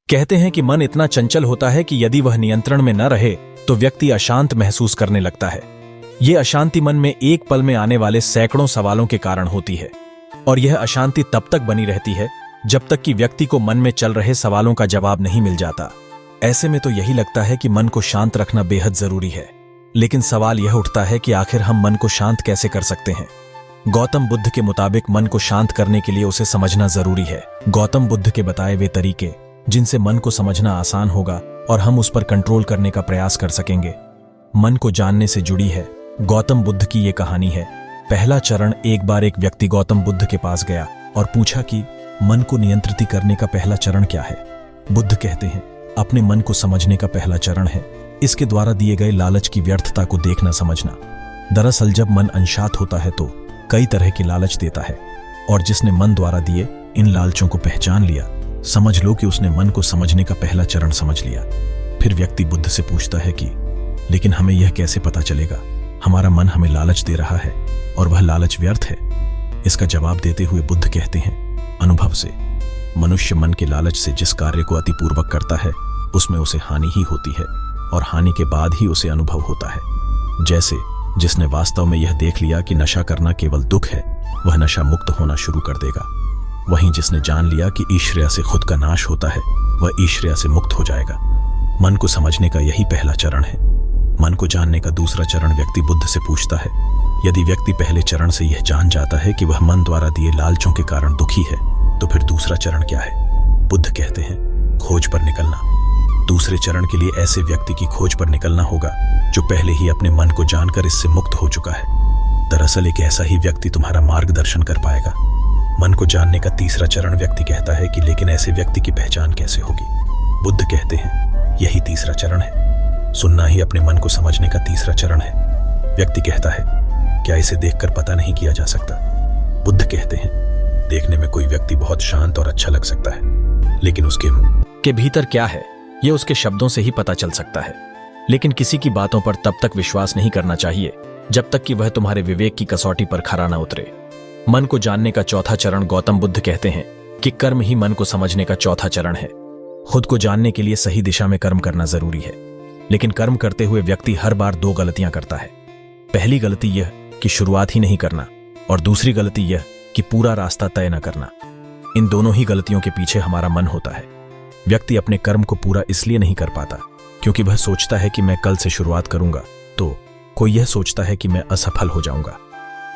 कहते हैं कि मन इतना चंचल होता है कि यदि वह नियंत्रण में न रहे तो व्यक्ति अशांत महसूस करने लगता है। ये अशांति मन में एक पल में आने वाले सैकड़ों सवालों के कारण होती है और यह अशांति तब तक बनी रहती है जब तक कि व्यक्ति को मन में चल रहे सवालों का जवाब नहीं मिल जाता। ऐसे में तो यही लगता है कि मन को शांत रखना बेहद जरूरी है, लेकिन सवाल यह उठता है कि आखिर हम मन को शांत कैसे कर सकते हैं। गौतम बुद्ध के मुताबिक मन को शांत करने के लिए उसे समझना जरूरी है। गौतम बुद्ध के बताए वे तरीके जिनसे मन को समझना आसान होगा और हम उस पर कंट्रोल करने का प्रयास कर सकेंगे, मन को जानने से जुड़ी है। गौतम बुद्ध की ये कहानी है। पहला चरण। एक बार एक व्यक्ति गौतम बुद्ध के पास गया और पूछा कि मन को नियंत्रित करने का पहला चरण क्या है। बुद्ध कहते हैं, अपने मन को समझने का पहला चरण है इसके द्वारा दिए गए लालच की व्यर्थता को देखना समझना। दरअसल जब मन अनशांत होता है तो कई तरह की लालच देता है और जिसने मन द्वारा दिए इन लालचों को पहचान लिया, समझ लो कि उसने मन को समझने का पहला चरण समझ लिया। फिर व्यक्ति बुद्ध से पूछता है कि लेकिन हमें यह कैसे पता चलेगा हमारा मन हमें लालच दे रहा है और वह लालच व्यर्थ है। इसका जवाब देते हुए बुद्ध कहते हैं, अनुभव से। मनुष्य मन के लालच से जिस कार्य को अतिपूर्वक करता है उसमें उसे हानि ही होती है और हानि के बाद ही उसे अनुभव होता है। जैसे जिसने वास्तव में यह देख लिया कि नशा करना केवल दुख है, वह नशा मुक्त होना शुरू कर देगा। वहीं जिसने जान लिया कि ईश्वरया से खुद का नाश होता है, वह ईश्वरया से मुक्त हो जाएगा। मन को समझने का यही पहला चरण है। मन को जानने का दूसरा चरण व्यक्ति बुद्ध से पूछता है, यदि व्यक्ति पहले चरण से यह जान जाता है कि वह मन द्वारा दिए लालचों के कारण दुखी है, तो फिर दूसरा चरण क्या है। बुद्ध कहते हैं, खोज पर निकलना। दूसरे चरण के लिए ऐसे व्यक्ति की खोज पर निकलना होगा जो पहले ही अपने मन को जानकर इससे मुक्त हो चुका है। दरअसल एक ऐसा ही व्यक्ति तुम्हारा मार्गदर्शन कर पाएगा। मन को जानने का तीसरा चरण व्यक्ति कहता है कि लेकिन ऐसे व्यक्ति की पहचान कैसे होगी। बुद्ध कहते हैं, यही तीसरा चरण है। सुनना ही अपने मन को समझने का तीसरा चरण है। व्यक्ति कहता है, क्या इसे देखकर पता नहीं किया जा सकता। बुद्ध कहते हैं, देखने में कोई व्यक्ति बहुत शांत और अच्छा लग सकता है, लेकिन उसके भीतर क्या है ये उसके शब्दों से ही पता चल सकता है। लेकिन किसी की बातों पर तब तक विश्वास नहीं करना चाहिए जब तक कि वह तुम्हारे विवेक की कसौटी पर खरा न उतरे। मन को जानने का चौथा चरण गौतम बुद्ध कहते हैं कि कर्म ही मन को समझने का चौथा चरण है। खुद को जानने के लिए सही दिशा में कर्म करना जरूरी है, लेकिन कर्म करते हुए व्यक्ति हर बार दो गलतियां करता है। पहली गलती यह कि शुरुआत ही नहीं करना और दूसरी गलती यह कि पूरा रास्ता तय न करना। इन दोनों ही गलतियों के पीछे हमारा मन होता है। व्यक्ति अपने कर्म को पूरा इसलिए नहीं कर पाता क्योंकि वह सोचता है कि मैं कल से शुरुआत करूंगा तो कोई यह सोचता है कि मैं असफल हो जाऊंगा।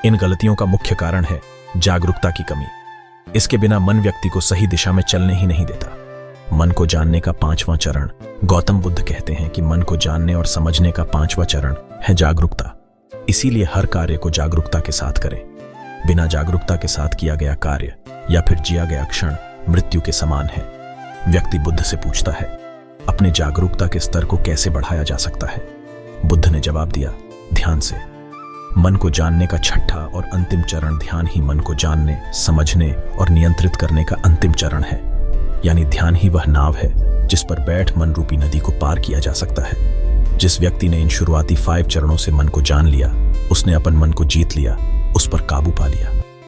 इन गलतियों का मुख्य कारण है जागरूकता की कमी। इसके बिना मन व्यक्ति को सही दिशा में चलने ही नहीं देता। मन को जानने का पांचवां चरण गौतम बुद्ध कहते हैं कि मन को जानने और समझने का पांचवां चरण है जागरूकता। इसीलिए हर कार्य को जागरूकता के साथ करें। बिना जागरूकता के साथ किया गया कार्य या फिर जिया गया क्षण मृत्यु के समान है। व्यक्ति बुद्ध से पूछता है, अपने जागरूकता के स्तर को कैसे बढ़ाया जा सकता है। बुद्ध ने जवाब दिया, ध्यान से। मन को जानने का छठा और अंतिम चरण ध्यान ही मन को जानने, समझने और नियंत्रित करने का अंतिम चरण है। यानी ध्यान ही वह नाव है जिस पर बैठ मन रूपी नदी को पार किया जा सकता है। जिस व्यक्ति ने इन शुरुआती 5 चरणों से मन को जान लिया, उसने अपन मन को जीत लिया, उस पर काबू पा लिया।